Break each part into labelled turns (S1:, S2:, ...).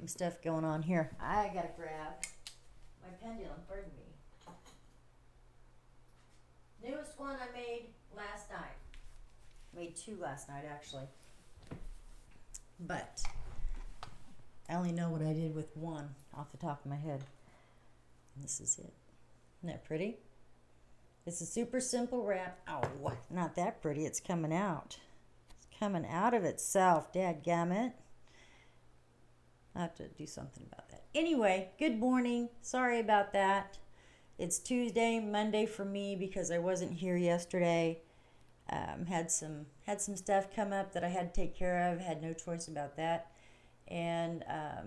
S1: some stuff going on here. I gotta grab my pendulum, pardon me. Newest one I made last night. Made 2 last night, actually. But I only know what I did with 1 off the top of my head. And this is it. Isn't that pretty? It's a super simple wrap. Oh, not that pretty. It's coming out. It's coming out of itself. Dadgummit. I have to do something about that. Anyway, good morning. Sorry about that. It's Tuesday, Monday for me because I wasn't here yesterday. Had some stuff come up that I had to take care of. Had no choice about that. And I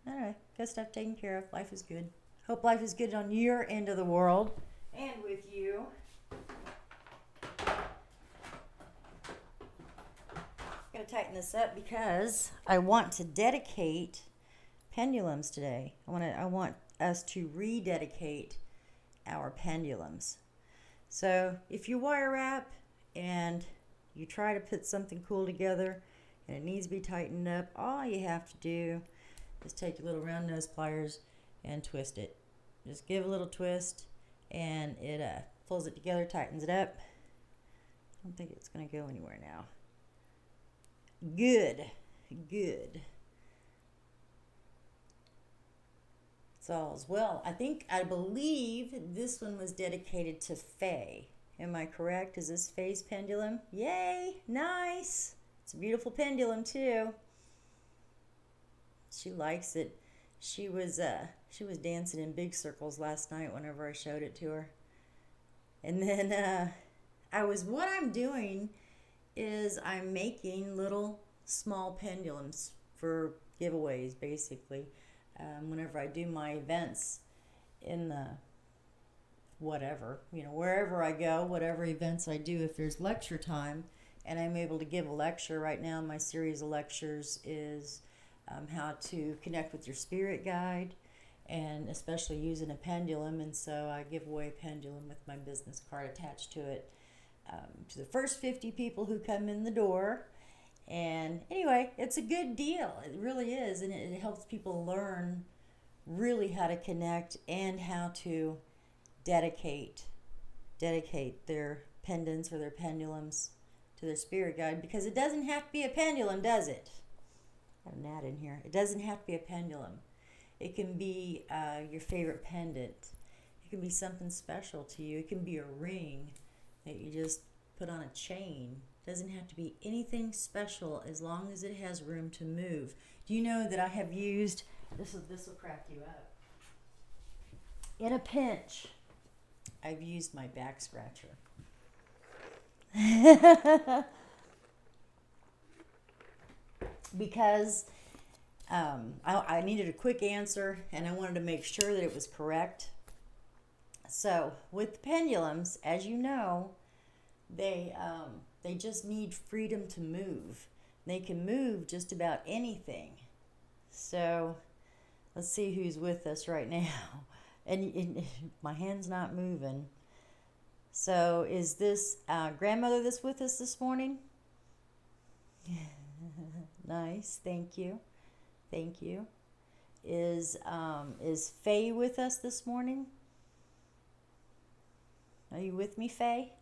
S1: don't know, got stuff taken care of. Life is good. Hope life is good on your end of the world and with you. I'm gonna tighten this up because I want to dedicate pendulums today. I want us to rededicate our pendulums. So if you wire wrap and you try to put something cool together and it needs to be tightened up, all you have to do is take your little round nose pliers and twist it. Just give a little twist and it pulls it together, tightens it up. I don't think it's going to go anywhere now. Good. It's all's well. I believe this one was dedicated to Faye. Am I correct? Is this Faye's pendulum? Yay! Nice! It's a beautiful pendulum too. She likes it. She was dancing in big circles last night whenever I showed it to her. And then what I'm doing is I'm making little small pendulums for giveaways, basically. Whenever I do my events in the whatever, wherever I go, whatever events I do, if there's lecture time and I'm able to give a lecture. Right now my series of lectures is how to connect with your spirit guide, and especially using a pendulum. And so I give away a pendulum with my business card attached to it to the first 50 people who come in the door. And anyway, it's a good deal. It really is. And it helps people learn really how to connect and how to dedicate their pendants or their pendulums to their spirit guide. Because it doesn't have to be a pendulum, does it? I have an ad in here. It doesn't have to be a pendulum. It can be your favorite pendant. It can be something special to you. It can be a ring that you just put on a chain. It doesn't have to be anything special as long as it has room to move. Do you know that I have used, this will crack you up. In a pinch, I've used my back scratcher. Because I needed a quick answer and I wanted to make sure that it was correct. So with the pendulums, as you know, they just need freedom to move. They can move just about anything. So let's see who's with us right now. And my hand's not moving. So is this grandmother that's with us this morning? Nice, thank you. Is Faye with us this morning? Are you with me, Faye?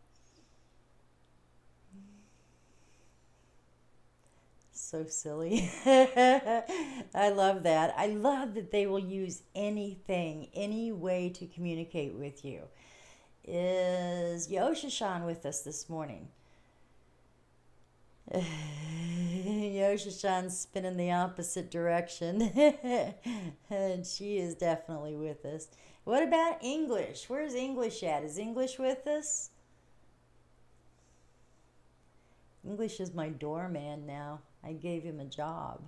S1: So silly. I love that. I love that they will use anything, any way to communicate with you. Is Yoshashan with us this morning? Yoshashan's spinning the opposite direction. And she is definitely with us. What about English? Where's English at? Is English with us? English is my doorman now. I gave him a job.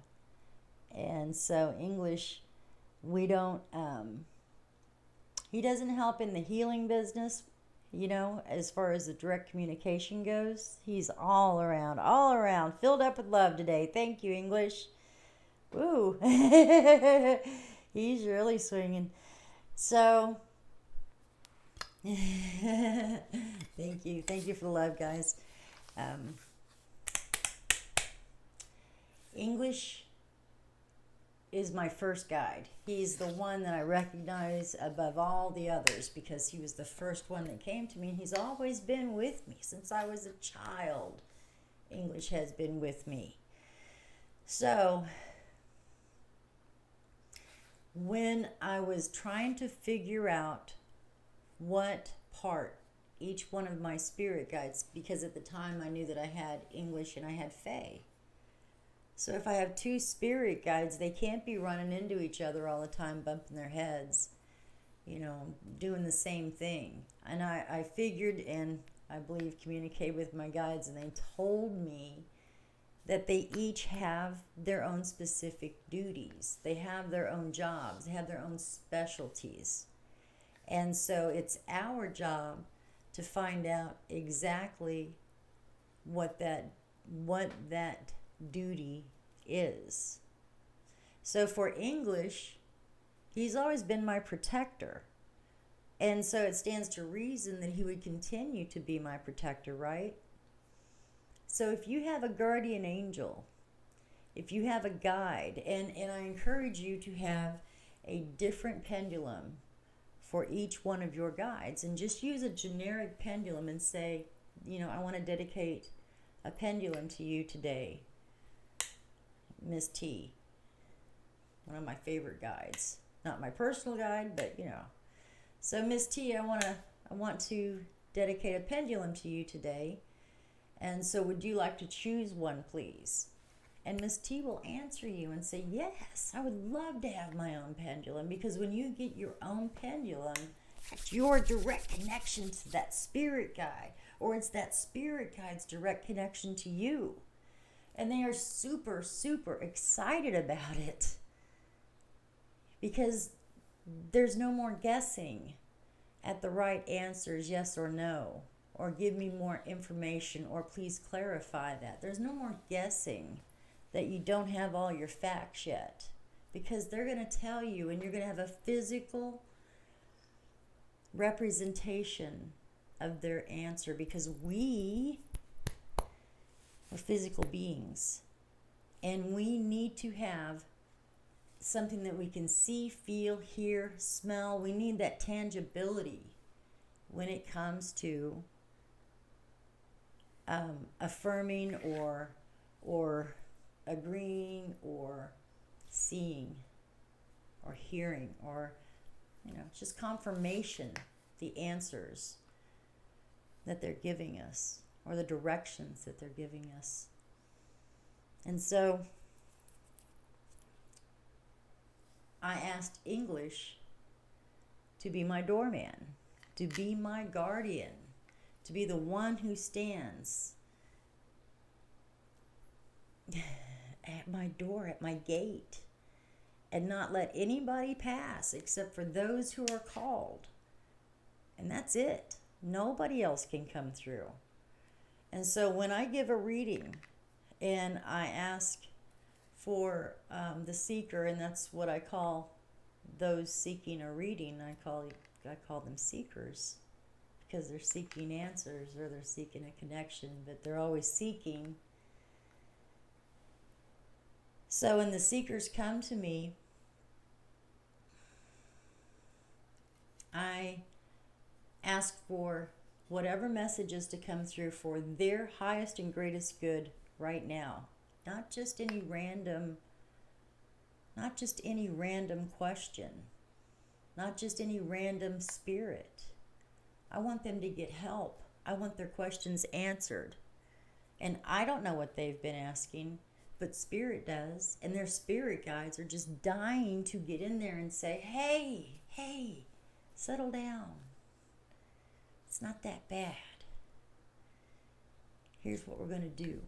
S1: And so English, we don't, he doesn't help in the healing business, as far as the direct communication goes. He's all around, filled up with love today. Thank you, English. Woo. He's really swinging. So, thank you for the love, guys. English is my first guide. He's the one that I recognize above all the others because he was the first one that came to me, and he's always been with me since I was a child. English has been with me. So, when I was trying to figure out what part each one of my spirit guides, because at the time I knew that I had English and I had Fae. So if I have two spirit guides, they can't be running into each other all the time, bumping their heads, doing the same thing. And I figured, and I believe communicated with my guides, and they told me that they each have their own specific duties. They have their own jobs. They have their own specialties. And so it's our job to find out exactly what that duty is. So for English, he's always been my protector. And so it stands to reason that he would continue to be my protector, right? So if you have a guardian angel, if you have a guide, and I encourage you to have a different pendulum for each one of your guides, and just use a generic pendulum and say, I want to dedicate a pendulum to you today, Miss T, one of my favorite guides. Not my personal guide, but So Miss T, I want to dedicate a pendulum to you today. And so would you like to choose one, please? And Miss T will answer you and say, yes, I would love to have my own pendulum, because when you get your own pendulum, it's your direct connection to that spirit guide, or it's that spirit guide's direct connection to you. And they are super, super excited about it, because there's no more guessing at the right answers, yes or no, or give me more information, or please clarify that. There's no more guessing that you don't have all your facts yet, because they're going to tell you, and you're going to have a physical representation of their answer, because we are physical beings, and we need to have something that we can see, feel, hear, smell. We need that tangibility when it comes to affirming or agreeing or seeing or hearing, or just confirmation, the answers that they're giving us, or the directions that they're giving us. And so I asked English to be my doorman, to be my guardian, to be the one who stands at my door, at my gate, and not let anybody pass except for those who are called. And that's it. Nobody else can come through. And so when I give a reading and I ask for the seeker, and that's what I call those seeking a reading, I call them seekers, because they're seeking answers, or they're seeking a connection, but they're always seeking. So when the seekers come to me, I ask for whatever messages to come through for their highest and greatest good right now. Not just any random question, not just any random spirit. I want them to get help. I want their questions answered. And I don't know what they've been asking, but Spirit does. And their spirit guides are just dying to get in there and say, hey, settle down. It's not that bad. Here's what we're going to do.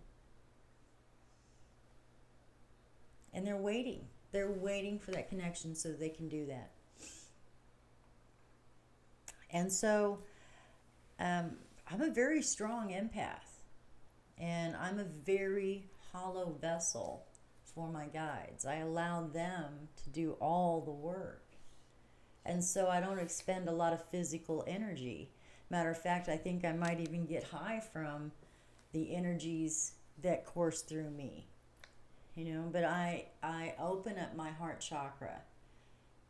S1: And they're waiting. They're waiting for that connection so they can do that. And so I'm a very strong empath. And I'm a very hollow vessel for my guides. I allow them to do all the work. And so I don't expend a lot of physical energy. Matter of fact, I think I might even get high from the energies that course through me. But I open up my heart chakra,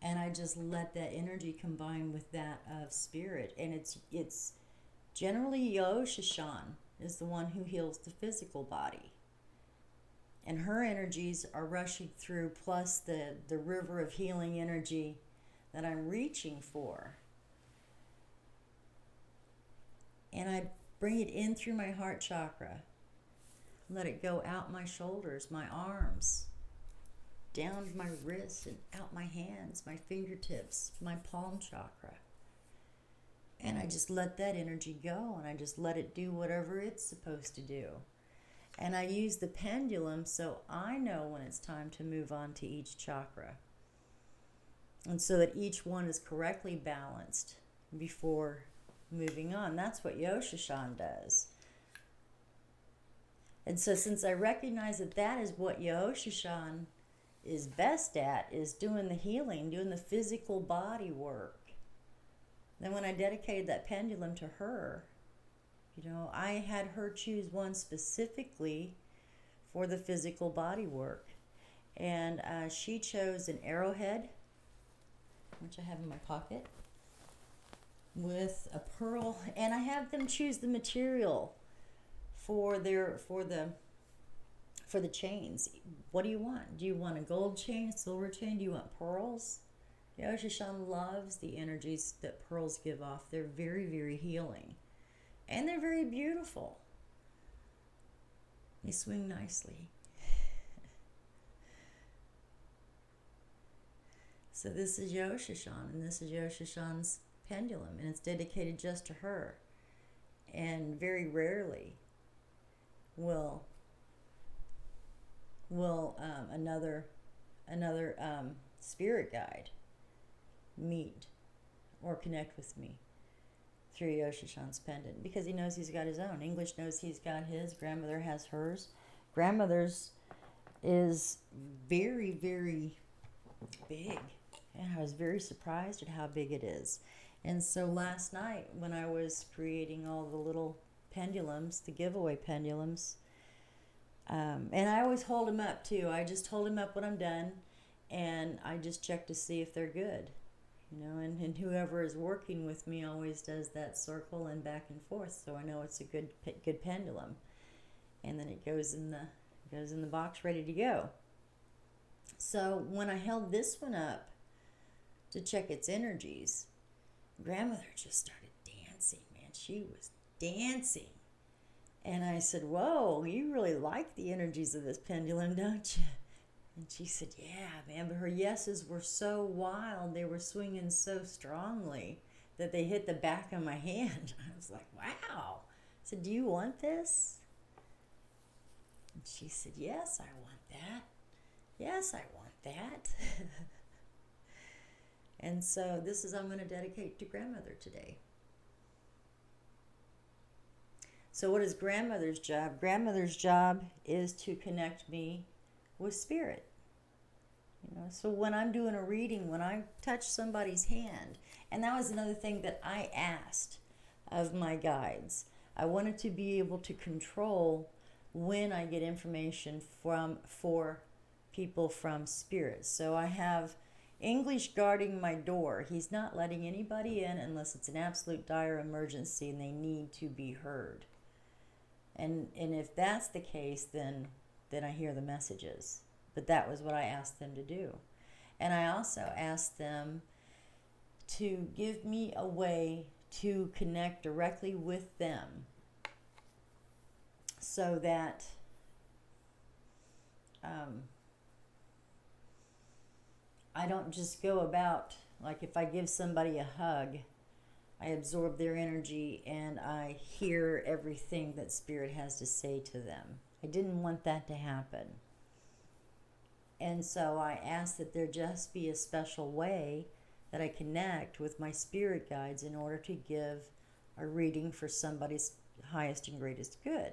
S1: and I just let that energy combine with that of spirit. And it's generally Yoshashan is the one who heals the physical body. And her energies are rushing through, plus the river of healing energy that I'm reaching for. And I bring it in through my heart chakra. Let it go out my shoulders, my arms, down my wrists and out my hands, my fingertips, my palm chakra. And I just let that energy go, and I just let it do whatever it's supposed to do. And I use the pendulum so I know when it's time to move on to each chakra. And so that each one is correctly balanced before moving on. That's what Yoshashan does. And so since I recognize that that is what Yoshashan is best at, is doing the healing, doing the physical body work, then when I dedicated that pendulum to her, I had her choose one specifically for the physical body work. And she chose an arrowhead, which I have in my pocket, with a pearl. And I have them choose the material for the chains. What do you want? Do you want a gold chain, a silver chain? Do you want pearls? Yoshashan loves the energies that pearls give off. They're very, very healing. And they're very beautiful. They swing nicely. So this is Yoshashan, and this is Yoshashan's pendulum, and it's dedicated just to her. And very rarely will another spirit guide meet or connect with me through Yoshashan's pendant, because he knows he's got his own. English knows he's got his. Grandmother has hers. Grandmother's is very, very big, and I was very surprised at how big it is. And so last night when I was creating all the little pendulums, the giveaway pendulums, and I always hold them up too. I just hold them up when I'm done, and I just check to see if they're good. And whoever is working with me always does that circle and back and forth, so I know it's a good pendulum. And then it goes in the box ready to go. So when I held this one up to check its energies, Grandmother just started dancing, man. She was dancing. And I said, "Whoa, you really like the energies of this pendulum, don't you?" And she said, "Yeah, man," but her yeses were so wild. They were swinging so strongly that they hit the back of my hand. I was like, wow. I said, "Do you want this?" And she said, "Yes, I want that. Yes, I want that." And so this is I'm going to dedicate to Grandmother today. So what is Grandmother's job? Grandmother's job is to connect me with spirit. So when I'm doing a reading, when I touch somebody's hand, and that was another thing that I asked of my guides. I wanted to be able to control when I get information for people from spirit. So I have English guarding my door. He's not letting anybody in unless it's an absolute dire emergency and they need to be heard. And if that's the case, then I hear the messages. But that was what I asked them to do. And I also asked them to give me a way to connect directly with them so that I don't just go about, like if I give somebody a hug, I absorb their energy and I hear everything that Spirit has to say to them. I didn't want that to happen. And so I asked that there just be a special way that I connect with my spirit guides in order to give a reading for somebody's highest and greatest good.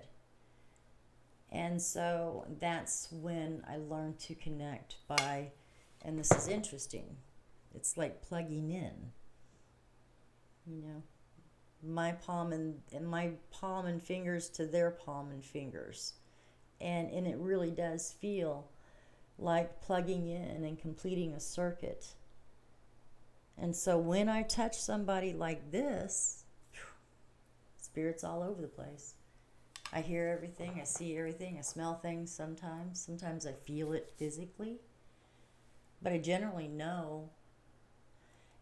S1: And so that's when I learned to connect by, and this is interesting, it's like plugging in, my palm and fingers to their palm and fingers. And it really does feel like plugging in and completing a circuit. And so when I touch somebody like this, spirit's all over the place. I hear everything, I see everything, I smell things sometimes. Sometimes I feel it physically, but I generally know.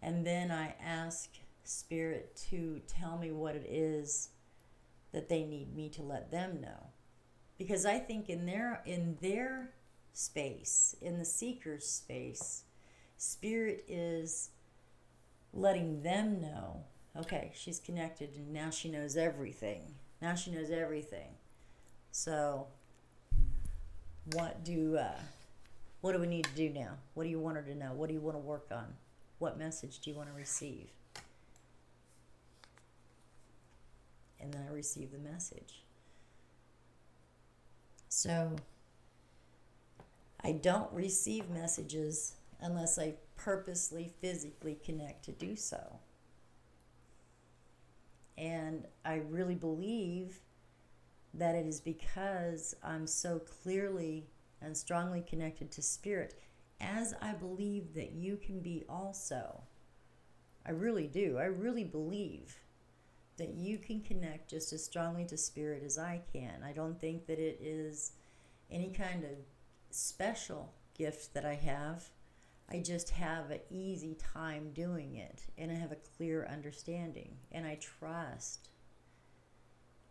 S1: And then I ask Spirit to tell me what it is that they need me to let them know. Because I think in their space, in the seeker's space, Spirit is letting them know, okay, she's connected and now she knows everything. Now she knows everything. So what do we need to do now? What do you want her to know? What do you want to work on? What message do you want to receive? And then I receive the message. So I don't receive messages unless I purposely, physically connect to do so. And I really believe that it is because I'm so clearly and strongly connected to Spirit, as I believe that you can be also. I really do. I really believe that you can connect just as strongly to Spirit as I can. I don't think that it is any kind of special gift that I have. I just have an easy time doing it, and I have a clear understanding, and I trust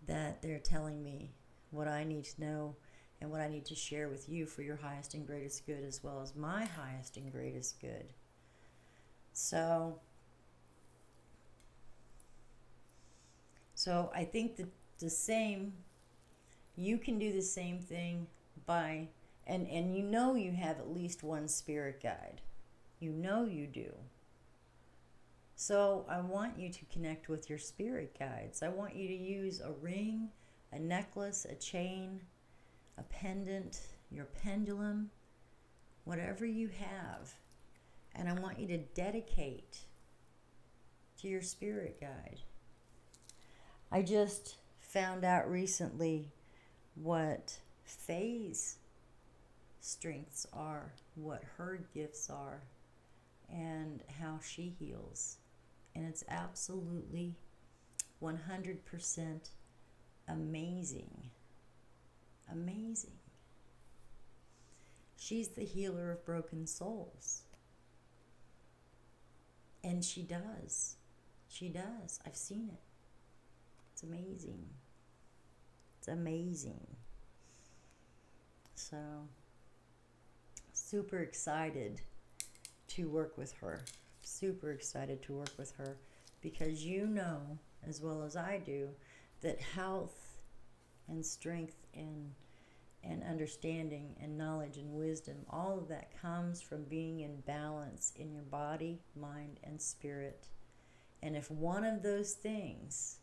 S1: that they're telling me what I need to know and what I need to share with you for your highest and greatest good, as well as my highest and greatest good. So I think that you can do the same thing by, and you know you have at least one spirit guide. You know you do. So I want you to connect with your spirit guides. I want you to use a ring, a necklace, a chain, a pendant, your pendulum, whatever you have. And I want you to dedicate to your spirit guide. I just found out recently what Faye's strengths are, what her gifts are, and how she heals. And it's absolutely 100% amazing. Amazing. She's the healer of broken souls. And she does. She does. I've seen it. It's amazing. It's amazing. So, super excited to work with her. Super excited to work with her, because you know as well as I do that health and strength and understanding and knowledge and wisdom, all of that comes from being in balance in your body, mind, and spirit. And if one of those things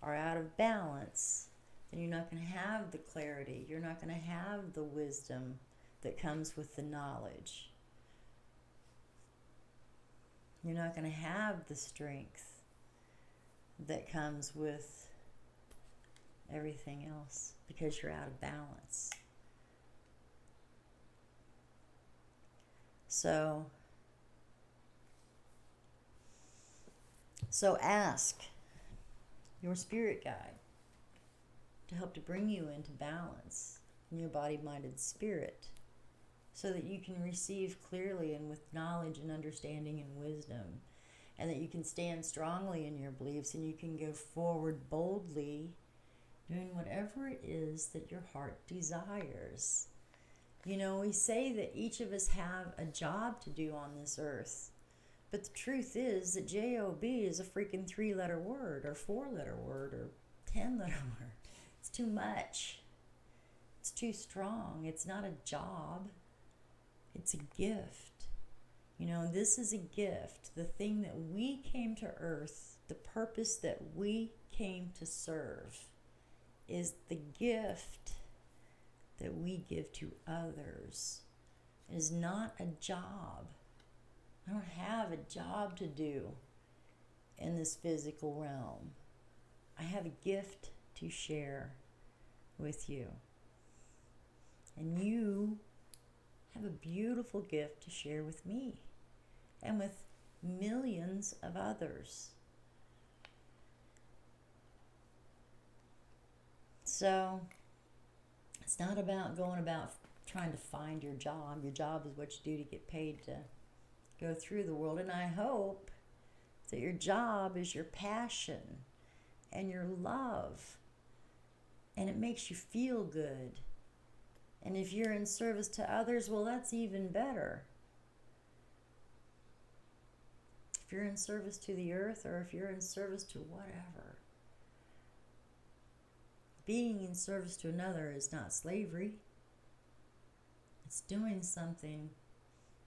S1: are out of balance, then you're not going to have the clarity, you're not going to have the wisdom that comes with the knowledge. You're not going to have the strength that comes with everything else, because you're out of balance. So ask your spirit guide to help to bring you into balance in your body, mind, and spirit, so that you can receive clearly and with knowledge and understanding and wisdom, and that you can stand strongly in your beliefs, and you can go forward boldly doing whatever it is that your heart desires. You know, we say that each of us have a job to do on this earth, but the truth is that J-O-B is a freaking 3-letter word, or 4-letter word, or 10-letter word. It's too much. It's too strong. It's not a job. It's a gift. You know, this is a gift. The thing that we came to earth, the purpose that we came to serve, is the gift that we give to others. It is not a job. I don't have a job to do in this physical realm. I have a gift to share with you. And you have a beautiful gift to share with me and with millions of others. So it's not about going about trying to find your job. Your job is what you do to get paid to go through the world. And I hope that your job is your passion and your love, and it makes you feel good. And if you're in service to others, well, that's even better. If you're in service to the earth, or if you're in service to whatever, being in service to another is not slavery. It's doing something.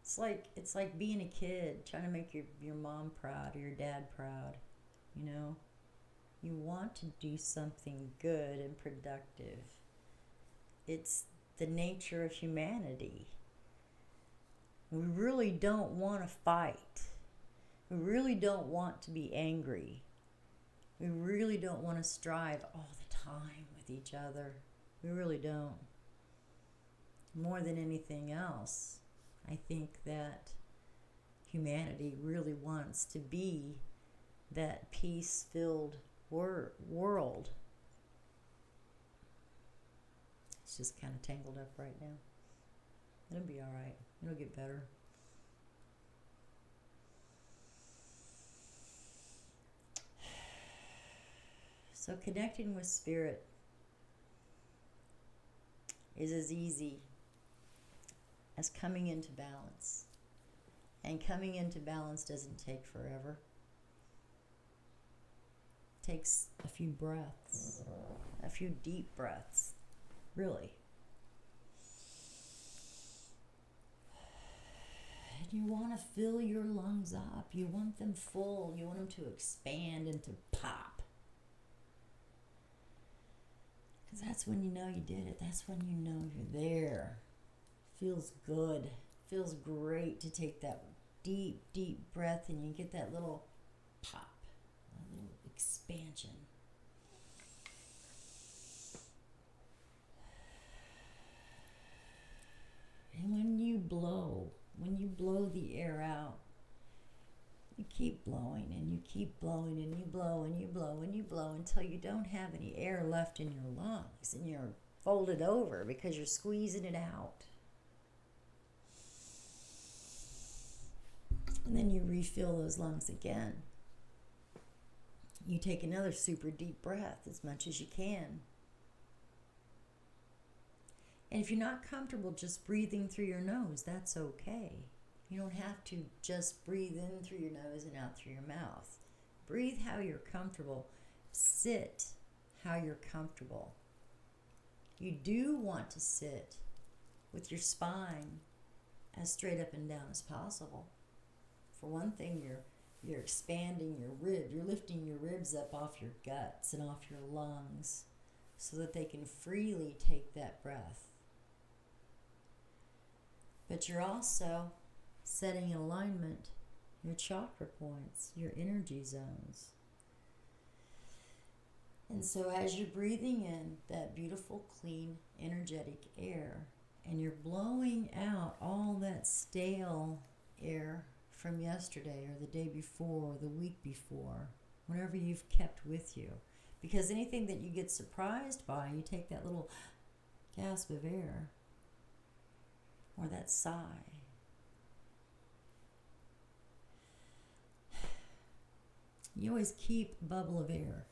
S1: It's like being a kid, trying to make your mom proud or your dad proud. You know, you want to do something good and productive. It's the nature of humanity. We really don't want to fight. We really don't want to be angry. We really don't want to strive all the time with each other. We really don't. More than anything else, I think that humanity really wants to be that peace-filled world. It's just kind of tangled up right now. It'll be all right. It'll get better. So connecting with spirit is as easy as coming into balance. And coming into balance doesn't take forever. It takes a few breaths, a few deep breaths, really. And you want to fill your lungs up. You want them full. You want them to expand and to pop. Because that's when you know you did it. That's when you know you're there. Feels good. Feels great to take that deep, deep breath and you get that little pop, a little expansion. And when you blow the air out, you keep blowing and you keep blowing and you blow and you blow and you blow until you don't have any air left in your lungs and you're folded over because you're squeezing it out. And then you refill those lungs again. You take another super deep breath as much as you can. And if you're not comfortable just breathing through your nose, that's okay. You don't have to just breathe in through your nose and out through your mouth. Breathe how you're comfortable. Sit how you're comfortable. You do want to sit with your spine as straight up and down as possible. For one thing, you're expanding your rib. You're lifting your ribs up off your guts and off your lungs so that they can freely take that breath. But you're also setting in alignment your chakra points, your energy zones. And so as you're breathing in that beautiful, clean, energetic air, and you're blowing out all that stale air from yesterday or the day before or the week before, whatever you've kept with you. Because anything that you get surprised by, you take that little gasp of air or that sigh. You always keep a bubble of air.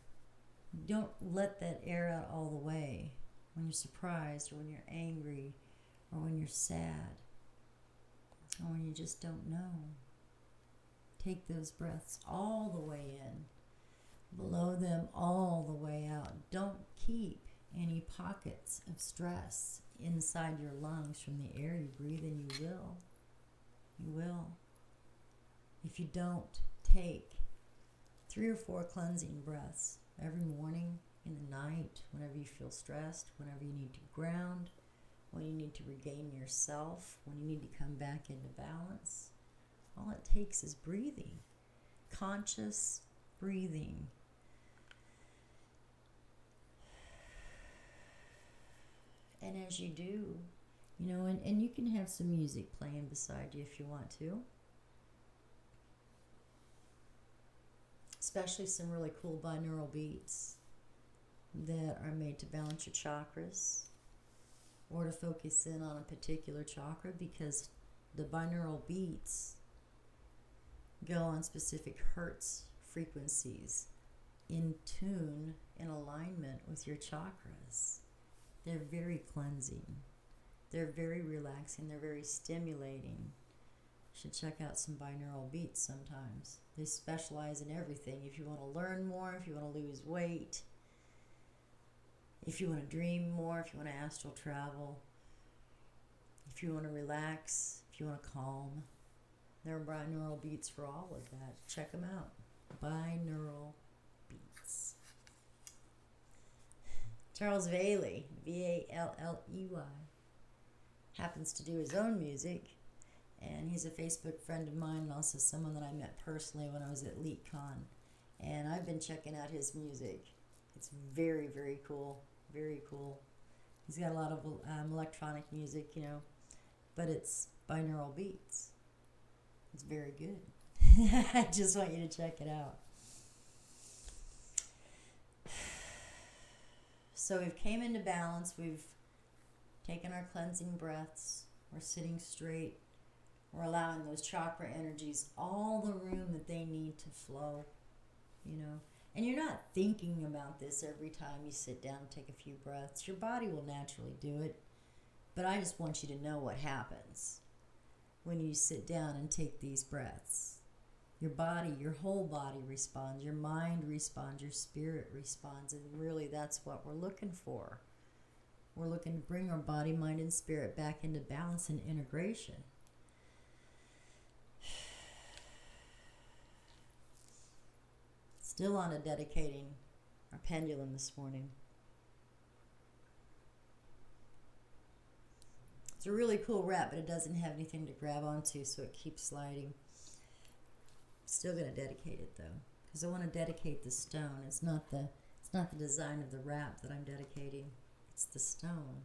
S1: Don't let that air out all the way when you're surprised or when you're angry or when you're sad or when you just don't know. Take those breaths all the way in. Blow them all the way out. Don't keep any pockets of stress inside your lungs from the air you breathe in. You will. You will. If you don't take 3 or 4 cleansing breaths every morning, in the night, whenever you feel stressed, whenever you need to ground, when you need to regain yourself, when you need to come back into balance, all it takes is breathing. Conscious breathing. And as you do, And you can have some music playing beside you if you want to. Especially some really cool binaural beats that are made to balance your chakras or to focus in on a particular chakra, because the binaural beats go on specific hertz frequencies in tune, in alignment with your chakras. They're very cleansing. They're very relaxing. They're very stimulating. You should check out some binaural beats sometimes. They specialize in everything. If you want to learn more, if you want to lose weight, if you want to dream more, if you want to astral travel, if you want to relax, if you want to calm, there are binaural beats for all of that. Check them out. Binaural beats. Charles Valey, Valley, happens to do his own music, and he's a Facebook friend of mine and also someone that I met personally when I was at LeetCon. And I've been checking out his music. It's very, very cool. Very cool. He's got a lot of electronic music, but it's binaural beats. It's very good. I just want you to check it out. So we've came into balance. We've taken our cleansing breaths. We're sitting straight. We're allowing those chakra energies all the room that they need to flow, And you're not thinking about this every time you sit down and take a few breaths. Your body will naturally do it. But I just want you to know what happens when you sit down and take these breaths. Your body, your whole body responds. Your mind responds. Your spirit responds. And really, that's what we're looking for. We're looking to bring our body, mind, and spirit back into balance and integration. Still on to dedicating our pendulum this morning. It's a really cool wrap, but it doesn't have anything to grab onto, so it keeps sliding. Still going to dedicate it though, because I want to dedicate the stone. It's not the design of the wrap that I'm dedicating. It's the stone.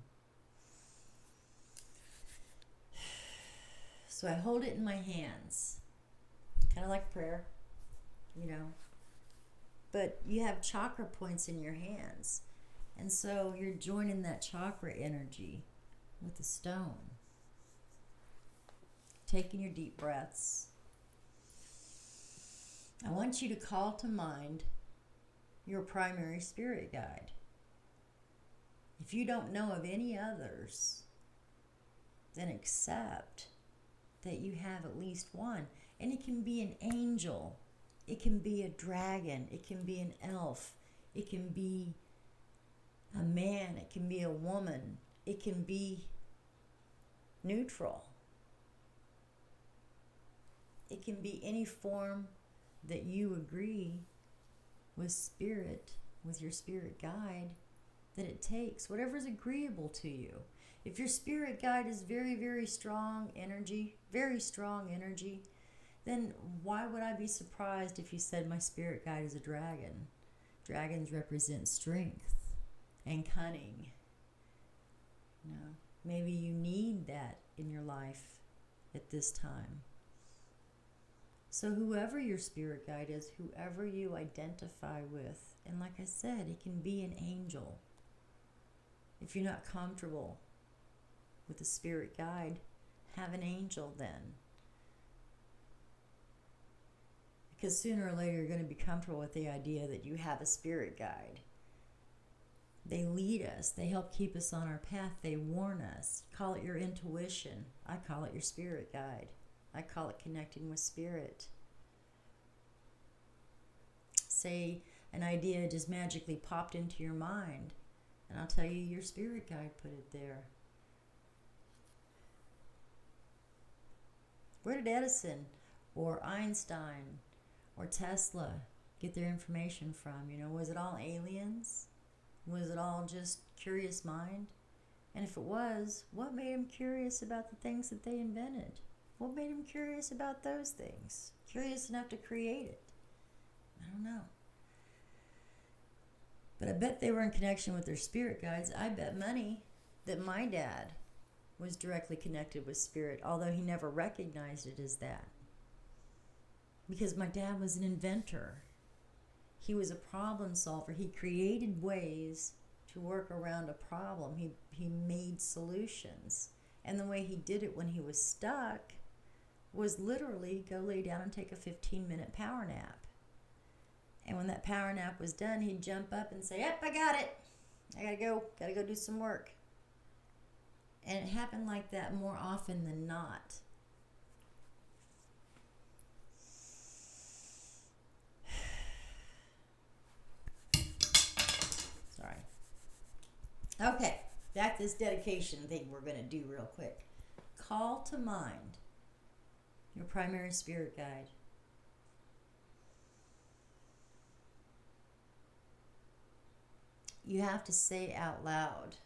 S1: So I hold it in my hands, kind of like prayer, But you have chakra points in your hands, and so you're joining that chakra energy with the stone. Taking your deep breaths. I want you to call to mind your primary spirit guide. If you don't know of any others, then accept that you have at least one. And it can be an angel. It can be a dragon. It can be an elf. It can be a man. It can be a woman. It can be neutral. It can be any form that you agree with spirit, with your spirit guide, that it takes. Whatever's agreeable to you. If your spirit guide is very, very strong energy, then why would I be surprised if you said my spirit guide is a dragon? Dragons represent strength and cunning. Maybe you need that in your life at this time. So whoever your spirit guide is, whoever you identify with, and like I said, it can be an angel. If you're not comfortable with the spirit guide, have an angel then. Because sooner or later you're going to be comfortable with the idea that you have a spirit guide. They lead us. They help keep us on our path. They warn us. Call it your intuition. I call it your spirit guide. I call it connecting with spirit. Say an idea just magically popped into your mind, and I'll tell you your spirit guide put it there. Where did Edison or Einstein or Tesla get their information from? Was it all aliens? Was it all just curious mind? And if it was, what made them curious about the things that they invented? What made them curious about those things? Curious enough to create it? I don't know. But I bet they were in connection with their spirit guides. I bet money that my dad was directly connected with spirit, although he never recognized it as that. Because my dad was an inventor. He was a problem solver. He created ways to work around a problem. He made solutions. And the way he did it when he was stuck was literally go lay down and take a 15-minute power nap. And when that power nap was done, he'd jump up and say, "Yep, I got it. I gotta go do some work." And it happened like that more often than not. Sorry. Okay, back to this dedication thing we're going to do real quick. Call to mind your primary spirit guide. You have to say out loud,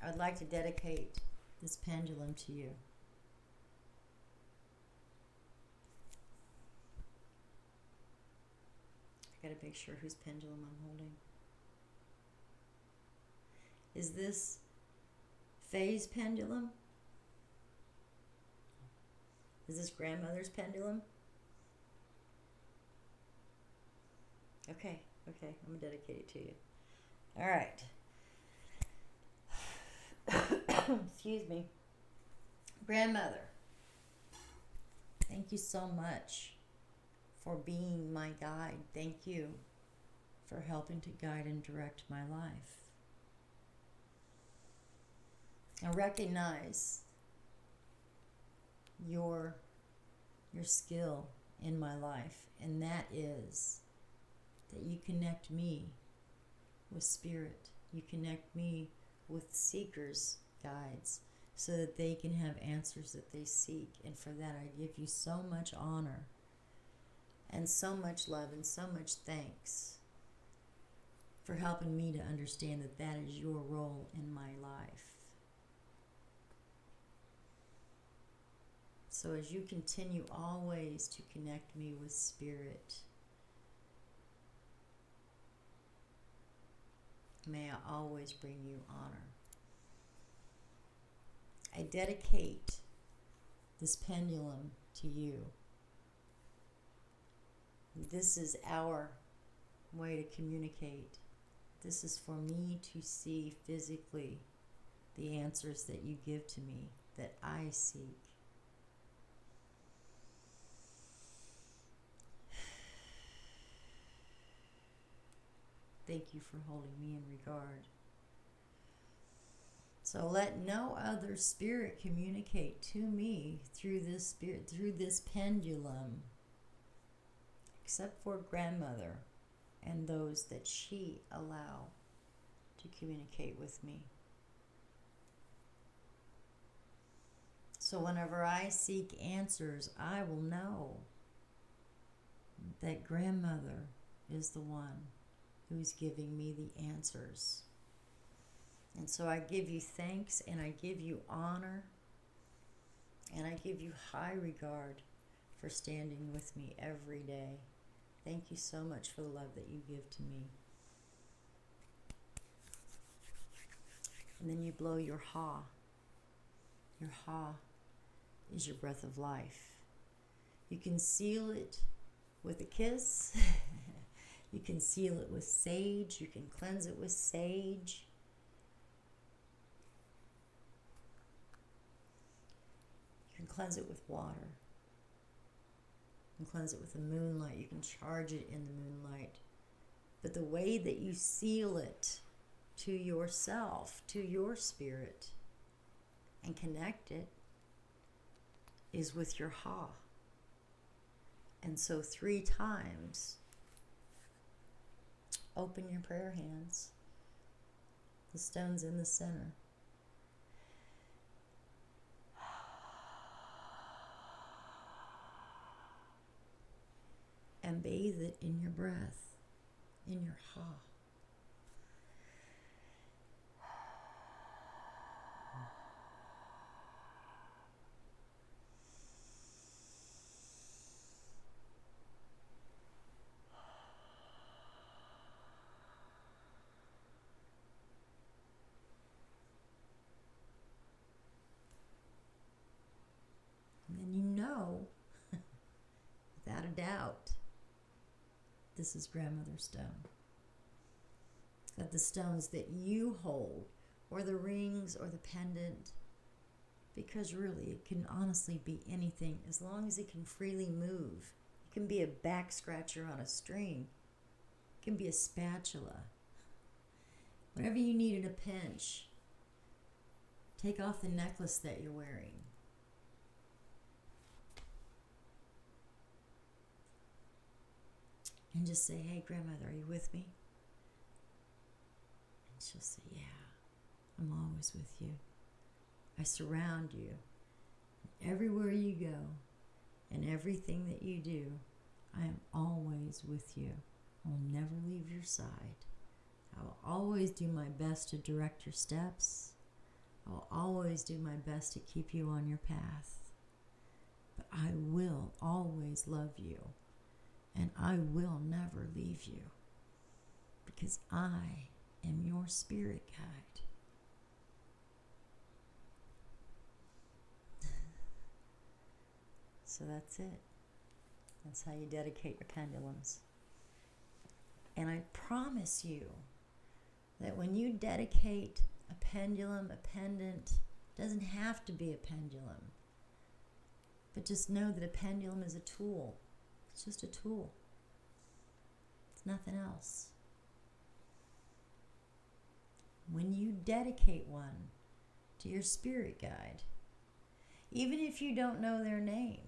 S1: "I would like to dedicate this pendulum to you." I gotta make sure whose pendulum I'm holding. Is this Faye's pendulum? Is this grandmother's pendulum? Okay, I'm gonna dedicate it to you. All right. Excuse me. Grandmother, thank you so much for being my guide. Thank you for helping to guide and direct my life. I recognize your skill in my life, and that is that you connect me with spirit. You connect me with seekers, guides, so that they can have answers that they seek. And for that, I give you so much honor and so much love and so much thanks for helping me to understand that that is your role in my life. So as you continue always to connect me with spirit, may I always bring you honor. I dedicate this pendulum to you. This is our way to communicate. This is for me to see physically the answers that you give to me, that I seek. Thank you for holding me in regard. So let no other spirit communicate to me through this spirit, through this pendulum, except for grandmother and those that she allow to communicate with me. So whenever I seek answers, I will know that grandmother is the one who's giving me the answers. And so I give you thanks, and I give you honor, and I give you high regard for standing with me every day. Thank you so much for the love that you give to me. And then you blow your ha. Your ha is your breath of life. You can seal it with a kiss. You can seal it with sage. You can cleanse it with sage. You can cleanse it with water. You can cleanse it with the moonlight. You can charge it in the moonlight. But the way that you seal it to yourself, to your spirit, and connect it is with your ha. And so 3 times, open your prayer hands. The stone's in the center. And bathe it in your breath, in your ha. doubt this is grandmother's stone. That the stones that you hold, or the rings, or the pendant, because really it can honestly be anything as long as it can freely move. It can be a back scratcher on a string. It can be a spatula. Whatever you need in a pinch. Take off the necklace that you're wearing. And just say, hey, grandmother, are you with me? And she'll say, yeah, I'm always with you. I surround you. Everywhere you go and everything that you do, I am always with you. I will never leave your side. I will always do my best to direct your steps. I will always do my best to keep you on your path. But I will always love you. And I will never leave you. Because I am your spirit guide. So that's it. That's how you dedicate your pendulums. And I promise you that when you dedicate a pendulum, a pendant, it doesn't have to be a pendulum. But just know that a pendulum is a tool. It's just a tool. It's nothing else. When you dedicate one to your spirit guide, even if you don't know their name,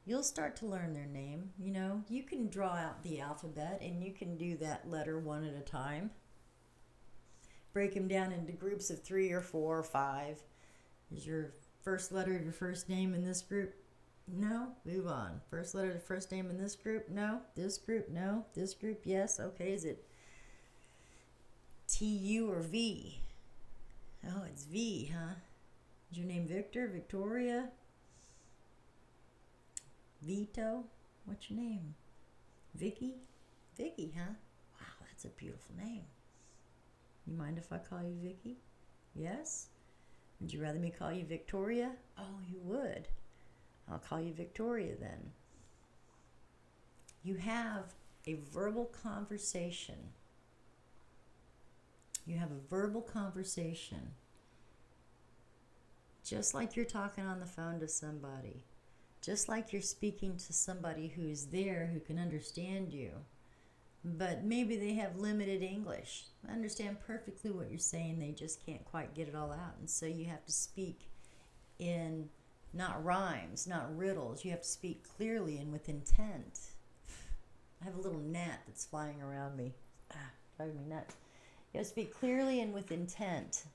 S1: you'll start to learn their name. You know, you can draw out the alphabet and you can do that letter one at a time. Break them down into groups of 3 or 4 or 5. Is your first letter of your first name in this group? No, move on. First letter of the first name in this group? No. This group? No. This group? Yes. Okay, is it T-U or V? Oh, it's V, huh? Is your name Victor? Victoria? Vito? What's your name? Vicky? Vicky, huh? Wow, that's a beautiful name. You mind if I call you Vicky? Yes? Would you rather me call you Victoria? Oh, you would. I'll call you Victoria then. You have a verbal conversation. You have a verbal conversation. Just like you're talking on the phone to somebody. Just like you're speaking to somebody who's there who can understand you. But maybe they have limited English. I understand perfectly what you're saying. They just can't quite get it all out. And so you have to speak in not rhymes, not riddles. You have to speak clearly and with intent. I have a little gnat that's flying around me. Driving me nuts. You have to speak clearly and with intent.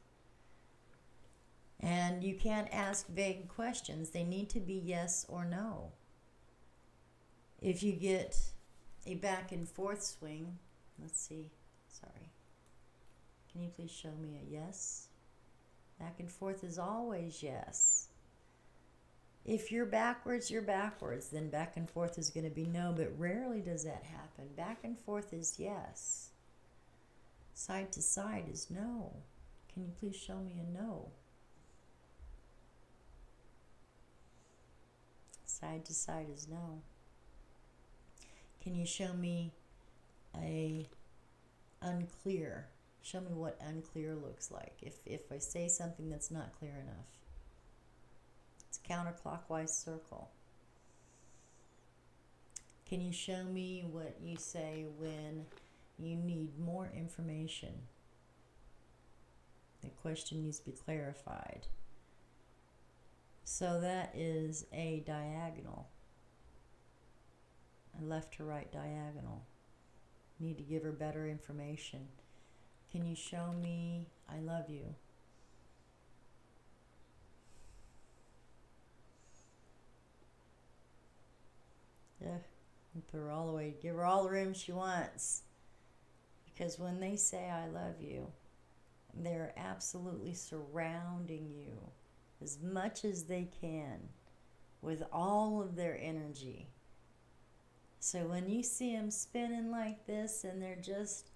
S1: And you can't ask vague questions. They need to be yes or no. If you get a back and forth swing, let's see, sorry. Can you please show me a yes? Back and forth is always yes. If you're backwards, you're backwards. Then back and forth is going to be no, but rarely does that happen. Back and forth is yes. Side to side is no. Can you please show me a no? Side to side is no. Can you show me a unclear? Show me what unclear looks like. If I say something that's not clear enough. It's a counterclockwise circle. Can you show me what you say when you need more information? The question needs to be clarified. So that is a diagonal. A left to right diagonal. Need to give her better information. Can you show me I love you? Yeah, put her all the way, give her all the room she wants. Because when they say I love you, they're absolutely surrounding you as much as they can with all of their energy. So when you see them spinning like this and they're just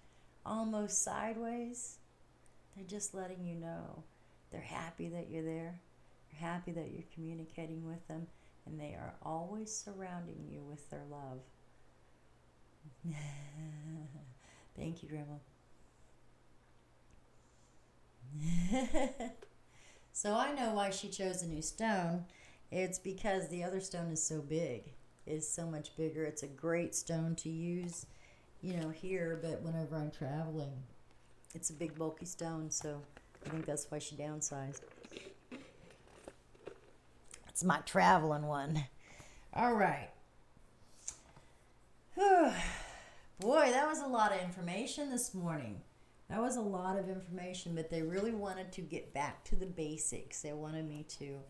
S1: almost sideways, they're just letting you know they're happy that you're there. They're happy that you're communicating with them. and they are always surrounding you with their love. Thank you, Grandma. So I know why she chose a new stone. It's because the other stone is so big. It's so much bigger. It's a great stone to use, here, but whenever I'm traveling, it's a big, bulky stone, so I think that's why she downsized. It's my traveling one. All right. Boy, that was a lot of information this morning. That was a lot of information, but they really wanted to get back to the basics. They wanted me to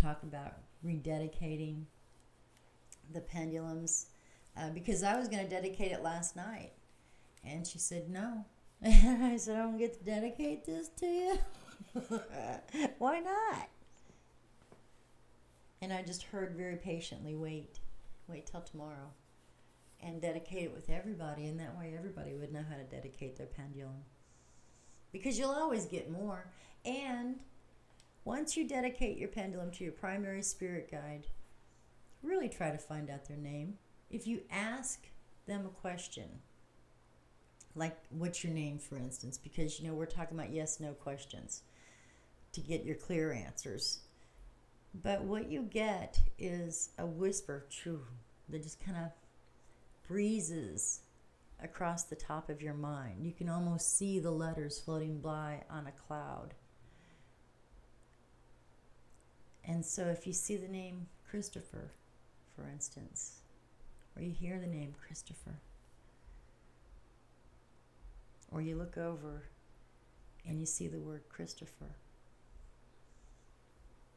S1: talk about rededicating the pendulums because I was going to dedicate it last night. And she said, no. And I said, I don't get to dedicate this to you? Why not? And I just heard very patiently, wait till tomorrow. And dedicate it with everybody, and that way everybody would know how to dedicate their pendulum. Because you'll always get more. And once you dedicate your pendulum to your primary spirit guide, really try to find out their name. If you ask them a question, like what's your name, for instance, because we're talking about yes/no questions to get your clear answers. But what you get is a whisper, that just kind of breezes across the top of your mind. You can almost see the letters floating by on a cloud. And so if you see the name Christopher, for instance, or you hear the name Christopher, or you look over and you see the word Christopher,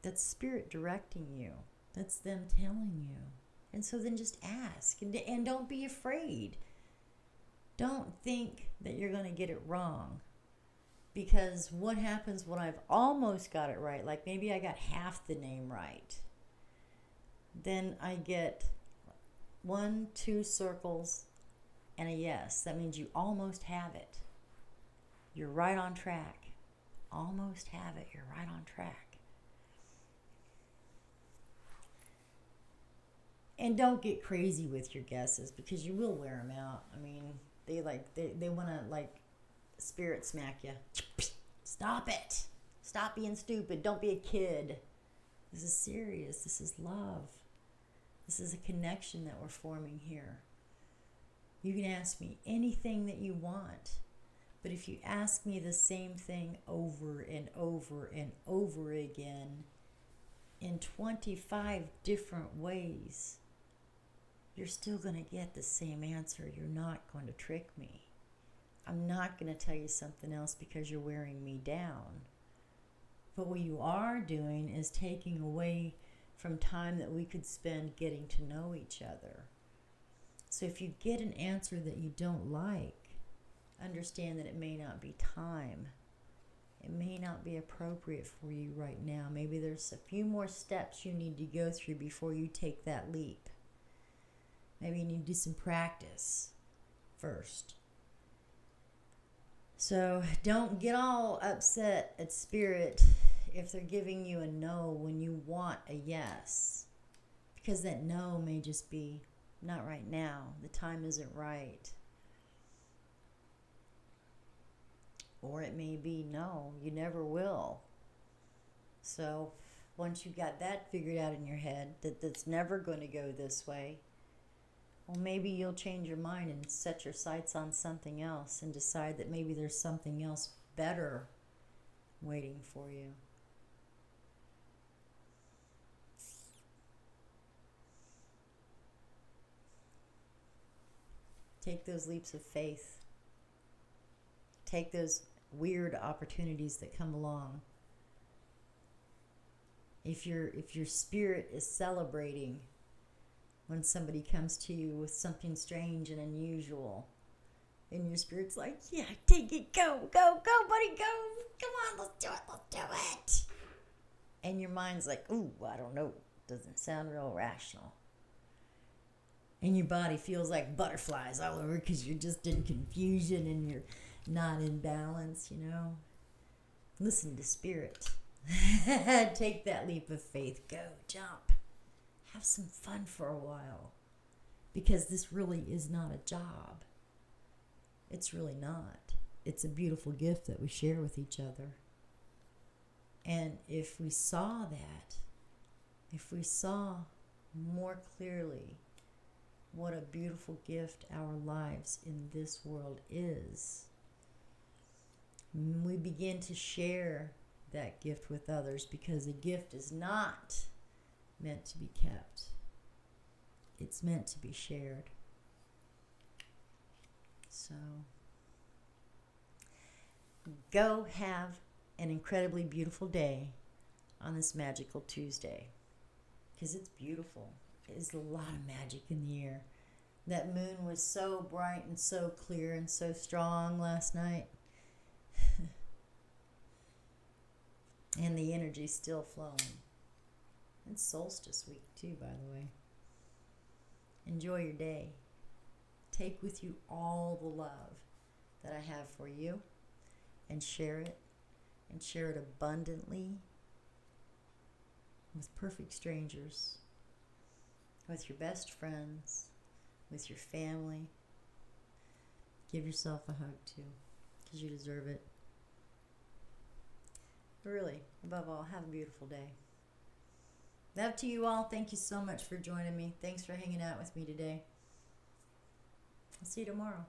S1: that's spirit directing you. That's them telling you. And so then just ask, and don't be afraid. Don't think that you're going to get it wrong. Because what happens when I've almost got it right, like maybe I got half the name right, then I get 1, 2 circles and a yes. That means you almost have it. You're right on track. Almost have it. You're right on track. And don't get crazy with your guesses, because you will wear them out. I mean, they want to spirit smack you. Stop it. Stop being stupid. Don't be a kid. This is serious. This is love. This is a connection that we're forming here. You can ask me anything that you want, but if you ask me the same thing over and over and over again in 25 different ways, you're still going to get the same answer. You're not going to trick me. I'm not going to tell you something else because you're wearing me down. But what you are doing is taking away from time that we could spend getting to know each other. So if you get an answer that you don't like, understand that it may not be time. It may not be appropriate for you right now. Maybe there's a few more steps you need to go through before you take that leap. Maybe you need to do some practice first. So don't get all upset at spirit if they're giving you a no when you want a yes. Because that no may just be not right now. The time isn't right. Or it may be no, you never will. So once you got that figured out in your head, that's never going to go this way, well, maybe you'll change your mind and set your sights on something else and decide that maybe there's something else better waiting for you. Take those leaps of faith. Take those weird opportunities that come along. If your spirit is celebrating when somebody comes to you with something strange and unusual, and your spirit's like, yeah, take it, go, buddy, go. Come on, let's do it. And your mind's like, ooh, I don't know. Doesn't sound real rational. And your body feels like butterflies all over because you're just in confusion and you're not in balance, Listen to spirit. Take that leap of faith. Go, jump. have some fun for a while. Because this really is not a job. It's really not. It's a beautiful gift that we share with each other. And if we saw that, if we saw more clearly what a beautiful gift our lives in this world is, we begin to share that gift with others, because a gift is not meant to be kept. It's meant to be shared. So, go have an incredibly beautiful day on this magical Tuesday, because it's beautiful. There's a lot of magic in the air. That moon was so bright and so clear and so strong last night. And the energy's still flowing. It's solstice week too, by the way. Enjoy your day. Take with you all the love that I have for you, and share it. And share it abundantly with perfect strangers, with your best friends, with your family. Give yourself a hug too, because you deserve it. But really, above all, have a beautiful day. Love to you all. Thank you so much for joining me. Thanks for hanging out with me today. I'll see you tomorrow.